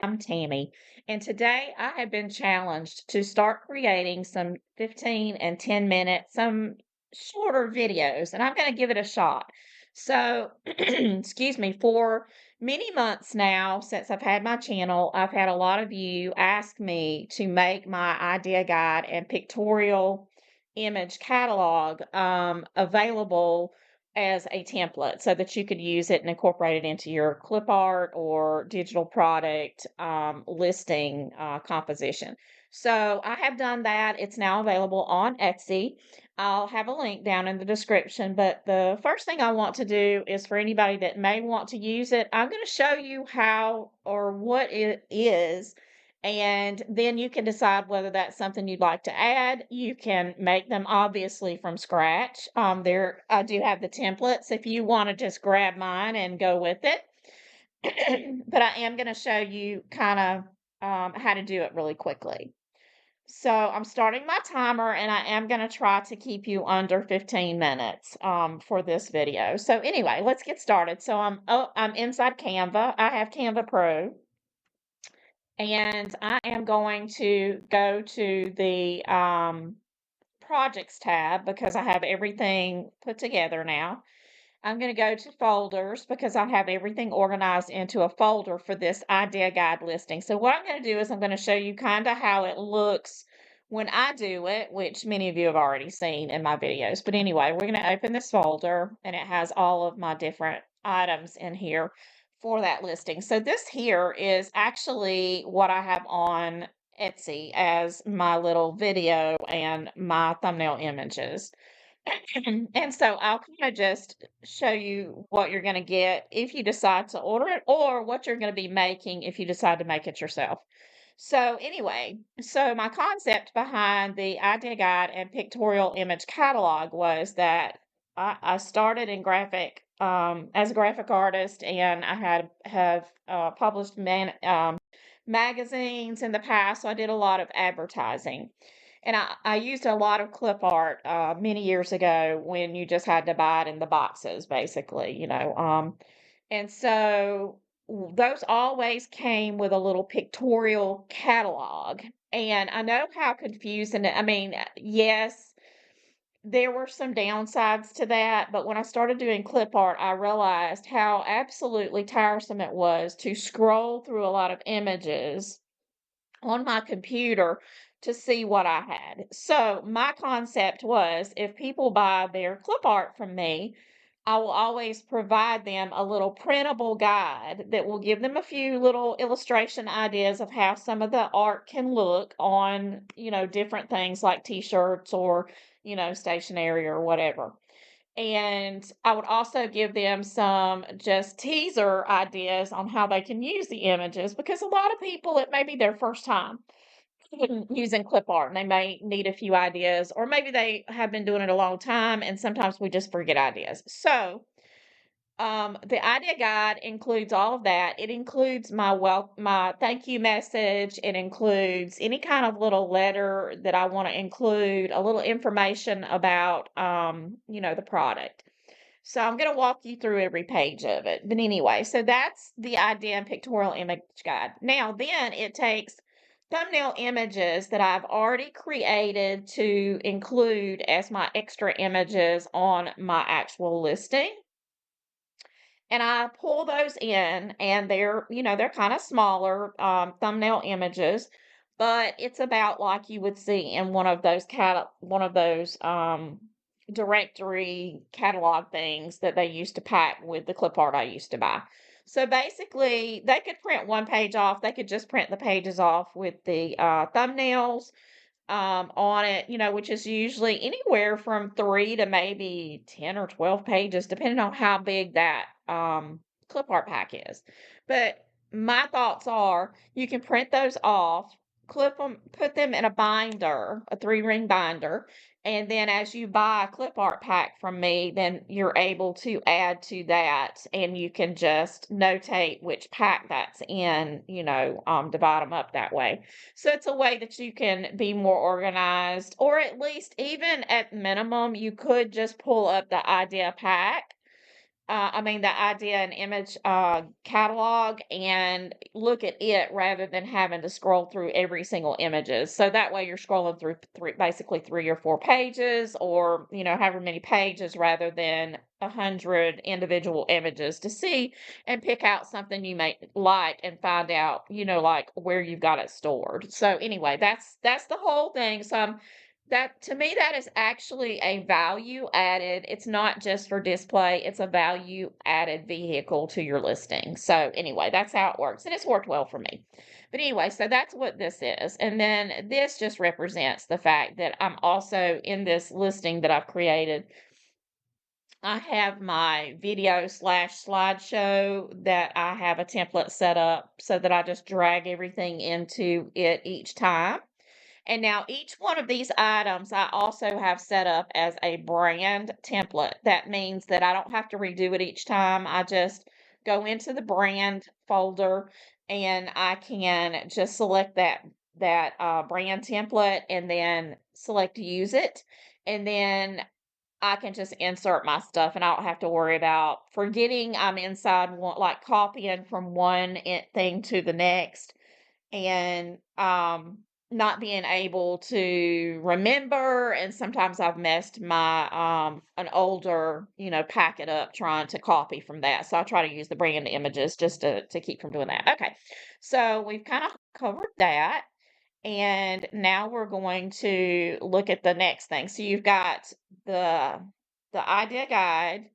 I'm Tammy, and today I have been challenged to start creating some 15 and 10-minute, some shorter videos, and I'm going to give it a shot. So, excuse me, for many months now, since I've had my channel, I've had a lot of you ask me to make my idea guide and pictorial image catalog available as a template so that you could use it and incorporate it into your clip art or digital product listing composition. So I have done that. It's now available on Etsy. I'll have a link down in the description. But the first thing I want to do is for anybody that may want to use it, I'm going to show you how or what it is, and then you can decide whether that's something you'd like to add. You can make them obviously from scratch. There, I do have the templates if you want to just grab mine and go with it. But I am going to show you kind of how to do it really quickly. So I'm starting my timer, and I am going to try to keep you under 15 minutes for this video. So anyway, let's get started. So I'm inside Canva. I have Canva Pro. And I am going to go to the projects tab because I have everything put together now. I'm going to go to folders because I have everything organized into a folder for this idea guide listing. So what I'm going to do is I'm going to show you kind of how it looks when I do it, which many of you have already seen in my videos. But anyway, we're going to open this folder, and it has all of my different items in here for that listing. So this here is actually what I have on Etsy as my little video and my thumbnail images. And so I'll kind of just show you what you're going to get if you decide to order it, or what you're going to be making if you decide to make it yourself. So anyway, so my concept behind the idea guide and pictorial image catalog was that I started in graphic as a graphic artist, and I have published magazines in the past. So I did a lot of advertising. And I used a lot of clip art many years ago when you just had to buy it in the boxes, basically, and so those always came with a little pictorial catalog. And I know how confusing I mean, yes, there were some downsides to that, but when I started doing clip art, I realized how absolutely tiresome it was to scroll through a lot of images on my computer to see what I had. So my concept was, if people buy their clip art from me, I will always provide them a little printable guide that will give them a few little illustration ideas of how some of the art can look on, different things like t-shirts or, stationery or whatever. And I would also give them some just teaser ideas on how they can use the images, because a lot of people, it may be their first time using clip art, and they may need a few ideas, or maybe they have been doing it a long time and sometimes we just forget ideas. So the idea guide includes all of that. It includes my thank you message. It includes any kind of little letter that I want to include, a little information about, the product. So I'm going to walk you through every page of it. But anyway, so that's the idea and pictorial image guide. Now, then it takes thumbnail images that I've already created to include as my extra images on my actual listing. And I pull those in, and they're kind of smaller thumbnail images, but it's about like you would see in one of those directory catalog things that they used to pack with the clip art I used to buy. So basically, they could print one page off. They could just print the pages off with the thumbnails on it, which is usually anywhere from 3 to maybe 10 or 12 pages, depending on how big that clip art pack is. But my thoughts are, you can print those off, clip them, put them in a binder, a 3-ring binder, and then as you buy a clip art pack from me, then you're able to add to that, and you can just notate which pack that's in, divide them up that way. So it's a way that you can be more organized, or at least, even at minimum, you could just pull up the idea pack the idea and image catalog and look at it rather than having to scroll through every single images. So that way you're scrolling through basically 3 or 4 pages, or however many pages, rather than 100 individual images to see and pick out something you may like and find out, like where you've got it stored. So anyway, that's the whole thing. So that, to me, that is actually a value added. It's not just for display, it's a value added vehicle to your listing. So anyway, that's how it works. And it's worked well for me. But anyway, so that's what this is. And then this just represents the fact that I'm also in this listing that I've created. I have my video slash slideshow that I have a template set up so that I just drag everything into it each time. And now each one of these items I also have set up as a brand template. That means that I don't have to redo it each time. I just go into the brand folder and I can just select that brand template and then select use it. And then I can just insert my stuff and I don't have to worry about forgetting I'm inside one, like copying from one thing to the next, and not being able to remember. And sometimes I've messed my an older packet up trying to copy from that, so I try to use the brand images just to keep from doing that. Okay, so we've kind of covered that, and now we're going to look at the next thing. So you've got the idea guide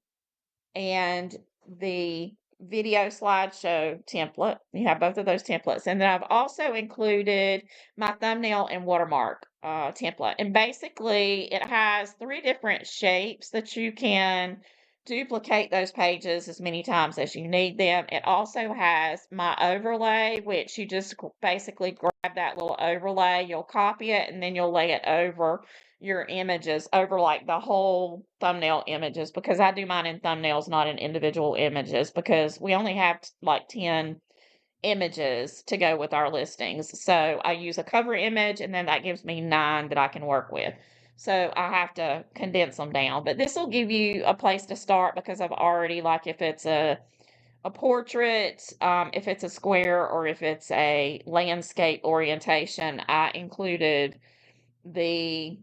and the video slideshow template. You have both of those templates. And then I've also included my thumbnail and watermark template. And basically, it has 3 different shapes that you can duplicate those pages as many times as you need them. It also has my overlay, which you just basically grab that little overlay, you'll copy it, and then you'll lay it over your images, over like the whole thumbnail images, because I do mine in thumbnails, not in individual images, because we only have like 10 images to go with our listings. So I use a cover image, and then that gives me 9 that I can work with. So I have to condense them down, but this will give you a place to start, because I've already, like, if it's a portrait, if it's a square, or if it's a landscape orientation, I included the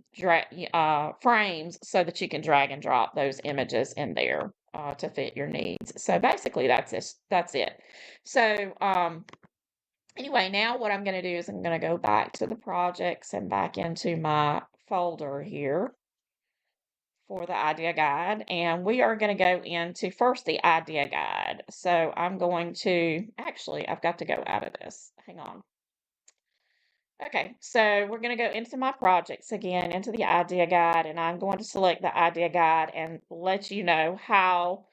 frames so that you can drag and drop those images in there to fit your needs. So basically that's it. That's it. So anyway, now what I'm going to do is I'm going to go back to the projects and back into my folder here for the idea guide, and we are going to go into first the idea guide. So I'm going to, actually, I've got to go out of this. Hang on. Okay, so we're going to go into my projects again, into the idea guide, and I'm going to select the idea guide and let you know how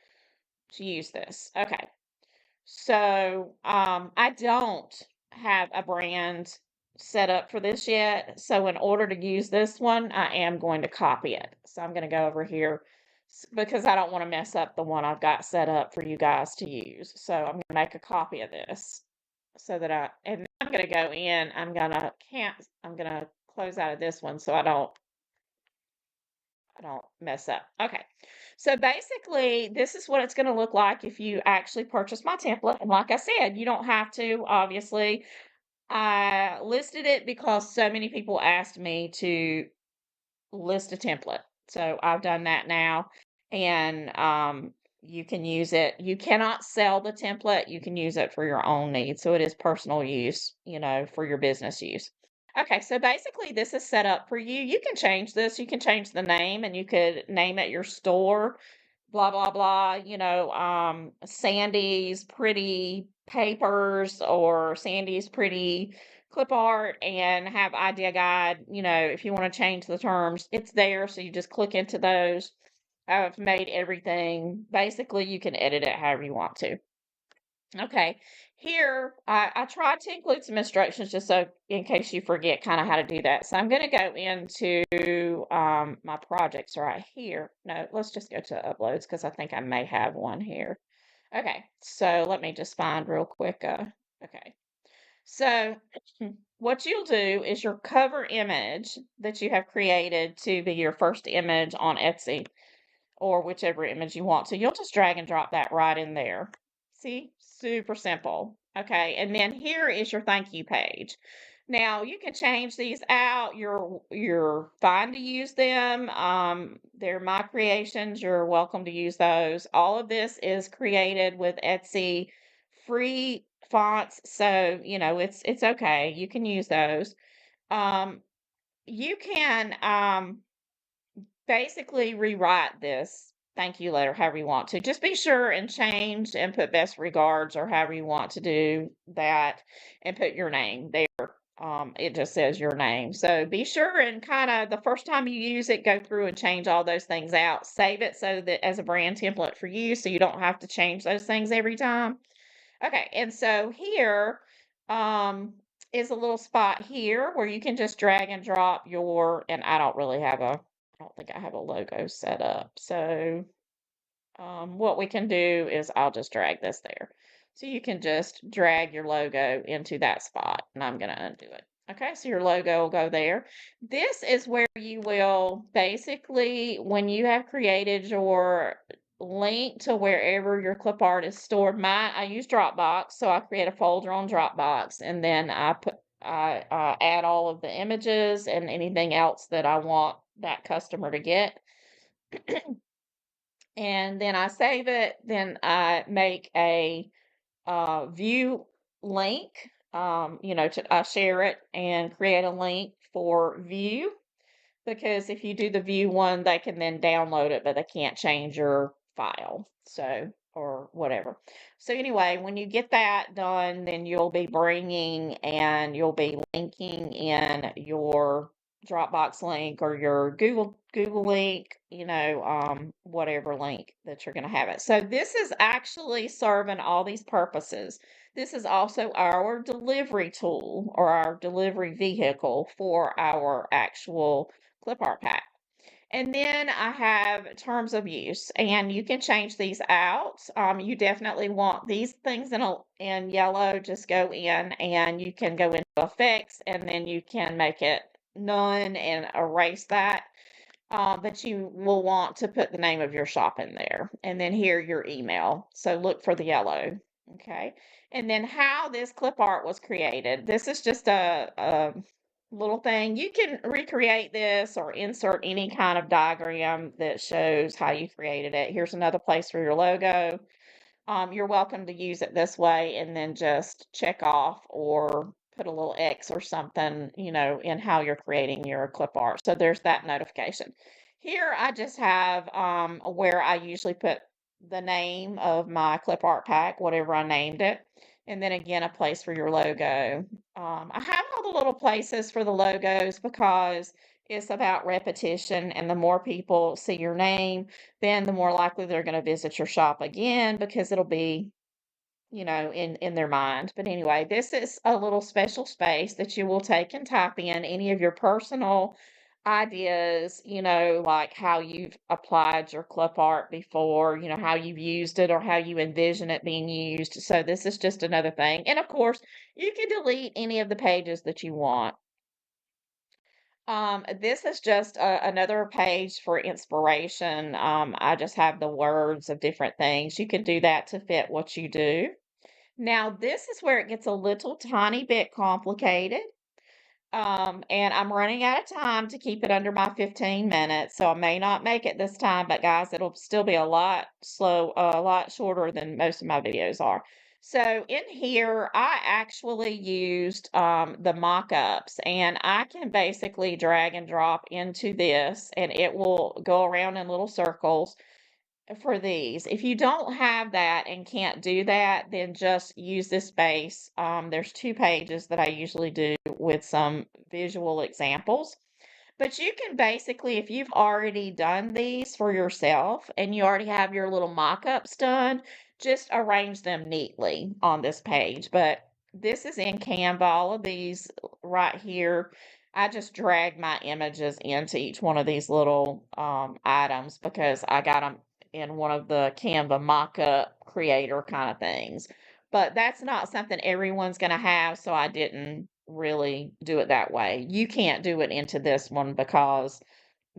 to use this. Okay, so I don't have a brand set up for this yet. So in order to use this one, I am going to copy it. So I'm going to go over here because I don't want to mess up the one I've got set up for you guys to use. So I'm going to make a copy of this so that and I'm going to go in, I'm going to close out of this one so I don't mess up. Okay. So basically, this is what it's going to look like if you actually purchase my template. And like I said, you don't have to, obviously. I listed it because so many people asked me to list a template. So I've done that now. And you can use it. You cannot sell the template. You can use it for your own needs. So it is personal use, for your business use. Okay, so basically this is set up for you. You can change this. You can change the name, and you could name it your store, blah, blah, blah, Sandy's Pretty Papers or Sandy's Pretty Clip Art, and have idea guide. If you want to change the terms, it's there. So you just click into those. I've made everything. Basically, you can edit it however you want to. Okay, here I tried to include some instructions just so in case you forget kind of how to do that. So I'm going to go into my projects right here. No, let's just go to uploads because I think I may have one here. Okay, so let me just find real quick. Okay, so what you'll do is your cover image that you have created to be your first image on Etsy or whichever image you want to. You'll just drag and drop that right in there. See, super simple. Okay, and then here is your thank you page. Now you can change these out. You're fine to use them. They're my creations. You're welcome to use those. All of this is created with Etsy free fonts, so it's okay. You can use those. Um, you can basically rewrite this thank you letter however you want to. Just be sure and change and put best regards or however you want to do that, and put your name there. It just says your name. So be sure and kind of the first time you use it, go through and change all those things out. Save it so that as a brand template for you, so you don't have to change those things every time. Okay, and so here is a little spot here where you can just drag and drop and I don't think I have a logo set up. So what we can do is I'll just drag this there. So you can just drag your logo into that spot, and I'm going to undo it. Okay, so your logo will go there. This is where you will basically, when you have created your link to wherever your clip art is stored. I use Dropbox, so I create a folder on Dropbox, and then I add all of the images and anything else that I want that customer to get. And then I save it. Then I make a view link. I share it and create a link for view, because if you do the view one, they can then download it, but they can't change your file. So, or whatever. So anyway, when you get that done, then you'll be linking in your Dropbox link or your Google link, whatever link that you're going to have it. So this is actually serving all these purposes. This is also our delivery tool or our delivery vehicle for our actual clip art pack. And then I have terms of use, and you can change these out. You definitely want these things in yellow. Just go in and you can go into effects, and then you can make it none and erase that. But you will want to put the name of your shop in there, and then here your email. So look for the yellow. Okay. And then how this clip art was created. This is just a little thing. You can recreate this or insert any kind of diagram that shows how you created it. Here's another place for your logo. You're welcome to use it this way, and then just check off or put a little X or something, in how you're creating your clip art. So there's that notification. Here I just have where I usually put the name of my clip art pack, whatever I named it. And then again, a place for your logo. I have all the little places for the logos because it's about repetition, and the more people see your name, then the more likely they're going to visit your shop again, because it'll be, in their mind. But anyway, this is a little special space that you will take and type in any of your personal ideas, like how you've applied your clip art before, how you've used it or how you envision it being used. So this is just another thing. And of course, you can delete any of the pages that you want. This is just another page for inspiration. I just have the words of different things. You can do that to fit what you do. Now, this is where it gets a little tiny bit complicated. And I'm running out of time to keep it under my 15 minutes, so I may not make it this time, but guys, it'll still be a lot shorter than most of my videos are. So in here, I actually used the mock-ups, and I can basically drag and drop into this, and it will go around in little circles for these. If you don't have that and can't do that, then just use this base. There's 2 pages that I usually do with some visual examples. But you can basically, if you've already done these for yourself and you already have your little mock-ups done, just arrange them neatly on this page. But this is in Canva. All of these right here, I just drag my images into each one of these little items because I got them in one of the Canva mock-up creator kind of things. But that's not something everyone's going to have, so I didn't really do it that way. You can't do it into this one because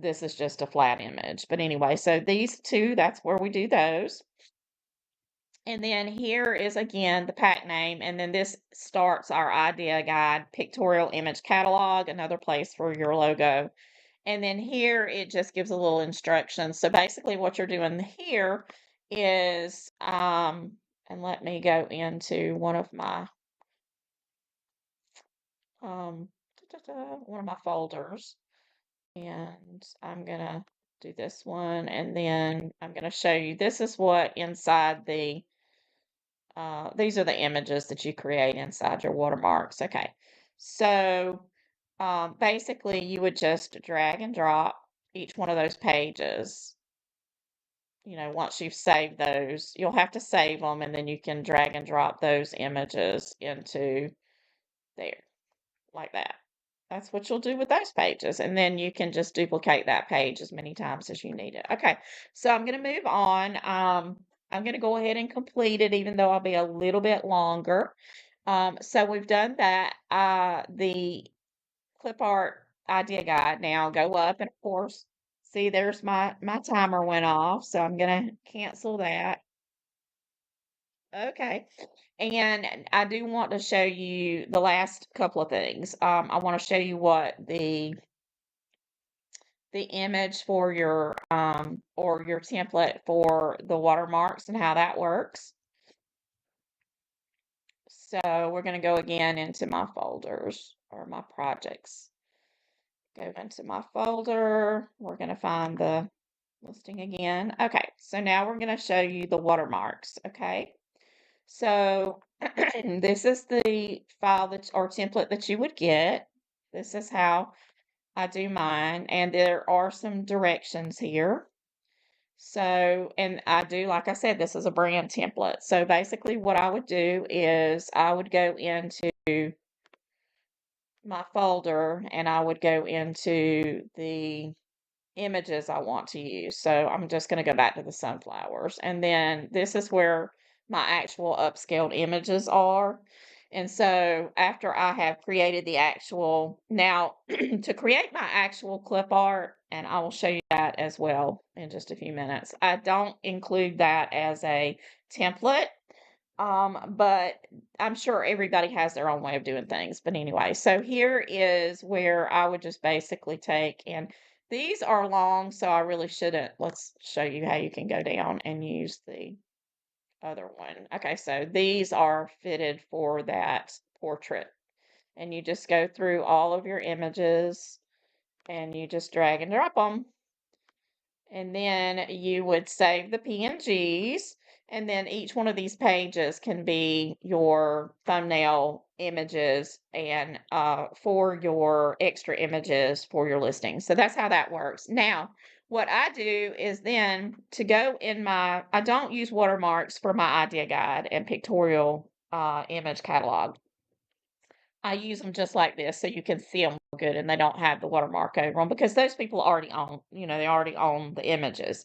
this is just a flat image. But anyway, so these two, that's where we do those. And then here is again the pack name, and then this starts our idea guide, pictorial image catalog, another place for your logo. And then here it just gives a little instruction. So basically what you're doing here is, and let me go into one of my, um, one of my folders, and I'm gonna do this one, and then I'm gonna show you, this is what inside the, these are the images that you create inside your watermarks. Okay, so basically you would just drag and drop each one of those pages. Once you've saved those, you'll have to save them, and then you can drag and drop those images into there, like that. That's what you'll do with those pages, and then you can just duplicate that page as many times as you need it. Okay, so I'm going to move on. I'm going to go ahead and complete it, even though I'll be a little bit longer. So we've done that. The clip art idea guide. Now go up, and of course, see there's my timer went off, so I'm going to cancel that. Okay. And I do want to show you the last couple of things. I want to show you what the image for your or your template for the watermarks and how that works. So we're going to go again into my folders or my projects. Go into my folder. We're going to find the listing again. Okay, so now we're going to show you the watermarks. Okay. So this is the file that or template that you would get. This is how I do mine, and there are some directions here. So, and I do, like I said, this is a brand template. So basically what I would do is I would go into my folder, and I would go into the images I want to use. So I'm just going to go back to the sunflowers. And then this is where my actual upscaled images are. And so after I have created the actual, now to create my actual clip art, and I will show you that as well in just a few minutes. I don't include that as a template. But I'm sure everybody has their own way of doing things. But anyway, so here is where I would just basically take, and these are long, so I really shouldn't. Let's show you how you can go down and use the other one. Okay, so these are fitted for that portrait. And you just go through all of your images and you just drag and drop them. And then you would save the PNGs, and then each one of these pages can be your thumbnail images and for your extra images for your listing. So that's how that works. Now, what I do is then to go in my, I don't use watermarks for my idea guide and pictorial image catalog. I use them just like this so you can see them good, and they don't have the watermark over them because those people already own, they already own the images.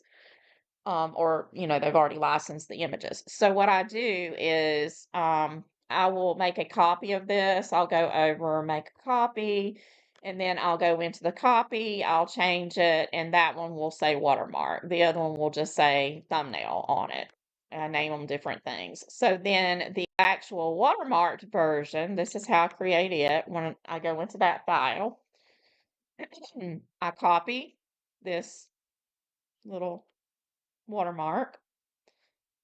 Or, they've already licensed the images. So what I do is I will make a copy of this. I'll go over, make a copy, and then I'll go into the copy, I'll change it, and that one will say watermark. The other one will just say thumbnail on it. I name them different things. So then the actual watermarked version, this is how I create it. When I go into that file, I copy this little watermark,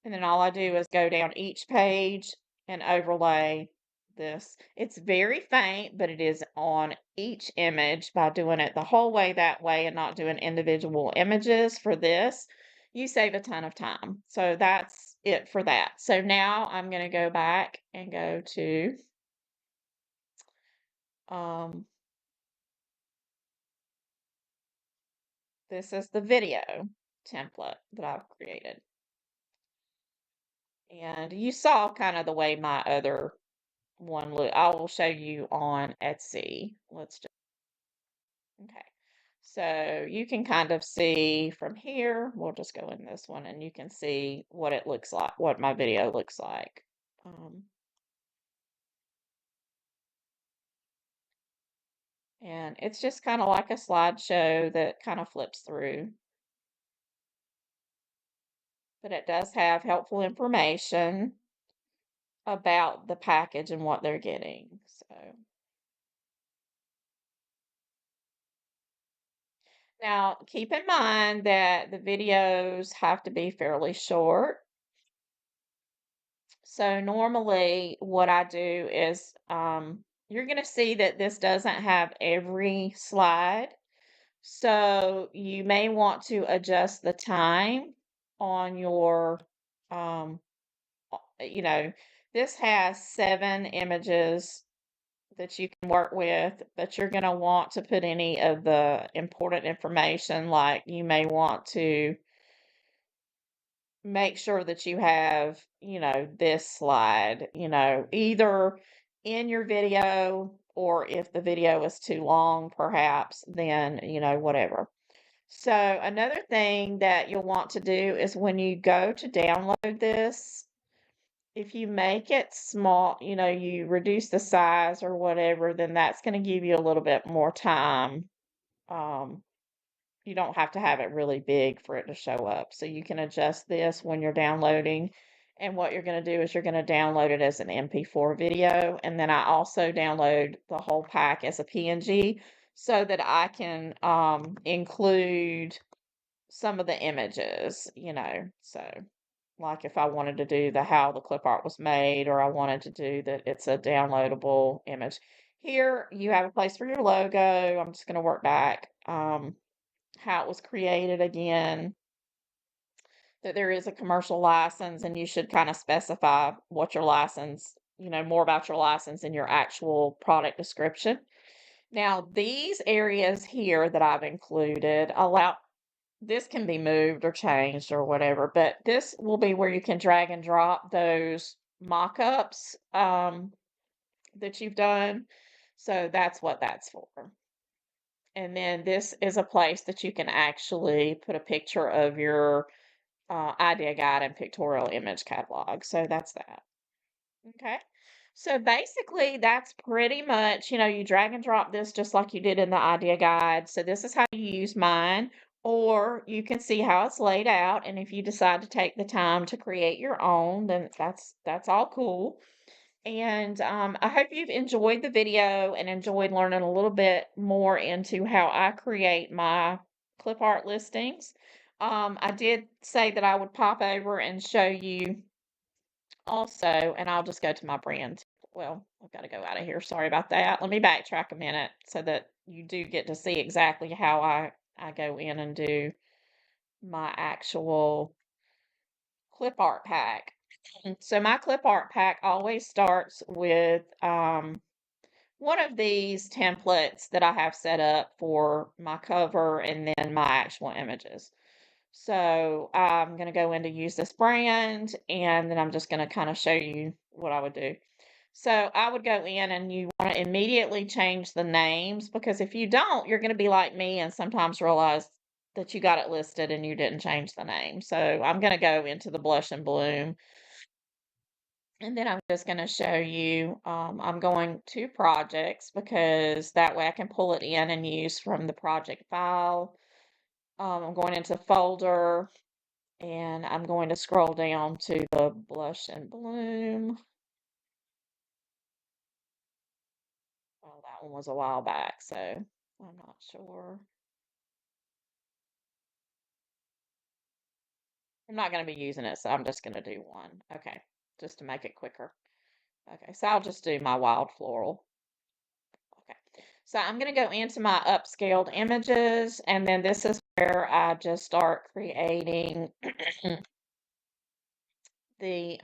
and then all I do is go down each page and overlay this. It's very faint, but it is on each image. By doing it the whole way that way and not doing individual images for this, you save a ton of time. So that's it for that. So now I'm going to go back and go to this is the video template that I've created. And you saw kind of the way my other one look. I will show you on Etsy. Let's just, okay. So you can kind of see from here, we'll just go in this one, and you can see what it looks like, what my video looks like. And it's just kind of like a slideshow that kind of flips through. But it does have helpful information about the package and what they're getting. So now keep in mind that the videos have to be fairly short. So normally what I do is you're going to see that this doesn't have every slide. So you may want to adjust the time on your, um, you know, this has 7 images that you can work with, but you're going to want to put any of the important information, like you may want to make sure that you have, this slide, either in your video, or if the video is too long, perhaps, then, whatever. So another thing that you'll want to do is when you go to download this, if you make it small, you reduce the size or whatever, then that's going to give you a little bit more time. Um, you don't have to have it really big for it to show up. So you can adjust this when you're downloading. And what you're going to do is you're going to download it as an MP4 video. And then I also download the whole pack as a PNG so that I can include some of the images, So like if I wanted to do how the clip art was made, or I wanted to do that it's a downloadable image. Here you have a place for your logo. I'm just going to work back. How it was created again, that there is a commercial license, and you should kind of specify what your license, more about your license in your actual product description. Now, these areas here that I've included this can be moved or changed or whatever, but this will be where you can drag and drop those mock-ups that you've done. So that's what that's for. And then this is a place that you can actually put a picture of your idea guide and pictorial image catalog. So that's that. Okay. So basically, that's pretty much, you drag and drop this just like you did in the idea guide. So this is how you use mine, or you can see how it's laid out. And if you decide to take the time to create your own, then that's all cool. And I hope you've enjoyed the video and enjoyed learning a little bit more into how I create my clip art listings. I did say that I would pop over and show you also, and I'll just go to my brand. Well, I've got to go out of here. Sorry about that. Let me backtrack a minute so that you do get to see exactly how I go in and do my actual clip art pack. So my clip art pack always starts with one of these templates that I have set up for my cover and then my actual images. So I'm going to go in to use this brand, and then I'm just going to kind of show you what I would do. So I would go in, and you want to immediately change the names, because if you don't, you're going to be like me and sometimes realize that you got it listed and you didn't change the name. So I'm going to go into the blush and bloom, and then I'm just going to show you, I'm going to projects, because that way I can pull it in and use from the project file. I'm going into folder, and I'm going to scroll down to the blush and bloom. Oh, that one was a while back, so I'm not sure. I'm not going to be using it, so I'm just going to do one. Okay, just to make it quicker. Okay, so I'll just do my wild floral. Okay, so I'm going to go into my upscaled images, and then this is where I just start creating the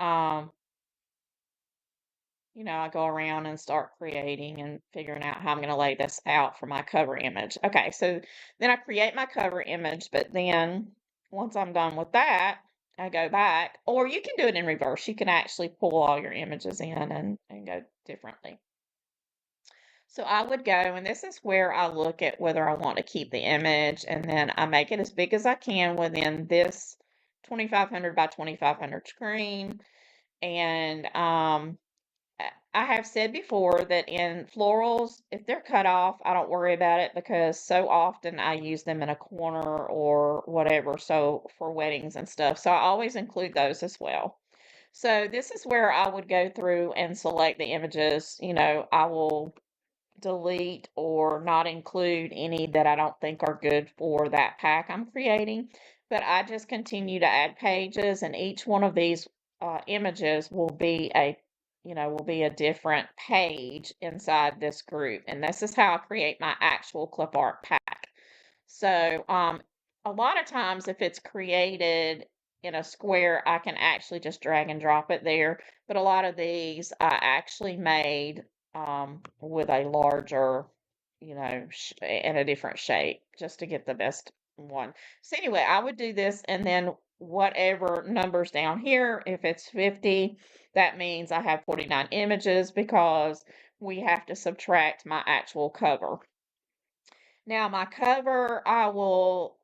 I go around and start creating and figuring out how I'm going to lay this out for my cover image. Okay, so then I create my cover image, but then once I'm done with that, I go back, or you can do it in reverse. You can actually pull all your images in and go differently. So I would go, and this is where I look at whether I want to keep the image, and then I make it as big as I can within this 2500 by 2500 screen. And I have said before that in florals, if they're cut off, I don't worry about it because so often I use them in a corner or whatever, so for weddings and stuff. So I always include those as well. So this is where I would go through and select the images. I will delete or not include any that I don't think are good for that pack I'm creating. But I just continue to add pages, and each one of these images will be a different page inside this group. And this is how I create my actual clip art pack. So a lot of times if it's created in a square, I can actually just drag and drop it there. But a lot of these I actually made with a larger, in a different shape just to get the best one. So anyway, I would do this, and then whatever numbers down here, if it's 50, that means I have 49 images because we have to subtract my actual cover. Now, my cover, I will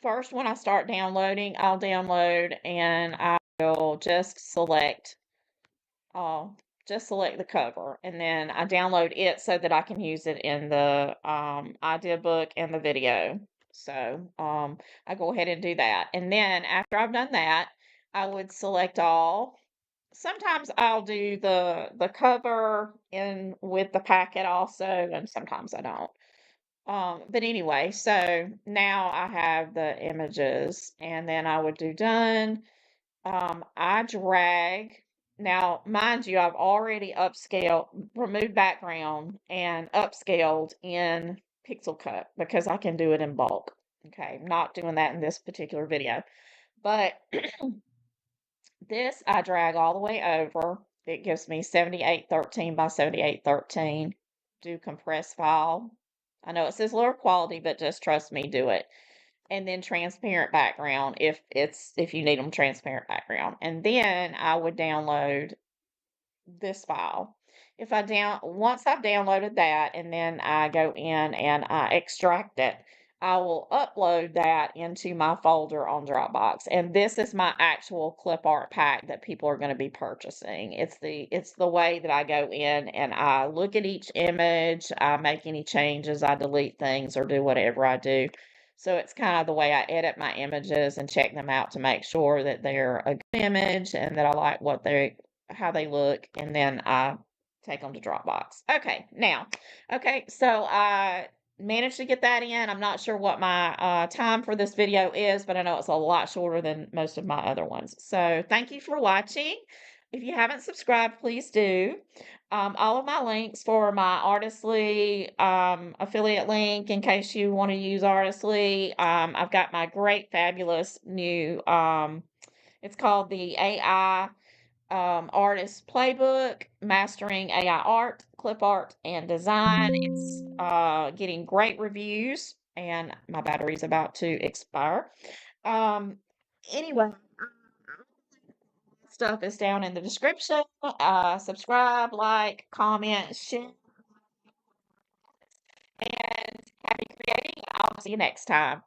first, when I start downloading, I'll download and I will uh, just select the cover, and then I download it so that I can use it in the idea book and the video. So I go ahead and do that. And then after I've done that, I would select all. Sometimes I'll do the cover in with the packet also, and sometimes I don't. But anyway, so now I have the images, and then I would do done. I drag. Now, mind you, I've already removed background and upscaled in Pixel Cut because I can do it in bulk. Okay, I'm not doing that in this particular video. But this I drag all the way over. It gives me 7813 by 7813. Do compress file. I know it says lower quality, but just trust me, do it. And then transparent background if you need them transparent background. And then I would download this file. Once I've downloaded that, and then I go in and I extract it, I will upload that into my folder on Dropbox. And this is my actual clip art pack that people are going to be purchasing. It's the way that I go in and I look at each image, I make any changes, I delete things or do whatever I do. So it's kind of the way I edit my images and check them out to make sure that they're a good image and that I like how they look, and then I take them to Dropbox. Okay, so I managed to get that in. I'm not sure what my time for this video is, but I know it's a lot shorter than most of my other ones. So thank you for watching. If you haven't subscribed, please do. All of my links for my Artistly affiliate link in case you want to use Artistly. I've got my great, fabulous new, it's called the AI Artist Playbook, Mastering AI Art, Clip Art, and Design. It's getting great reviews, and my battery's about to expire. Anyway, stuff is down in the description. Subscribe, like, comment, share, and happy creating. I'll see you next time.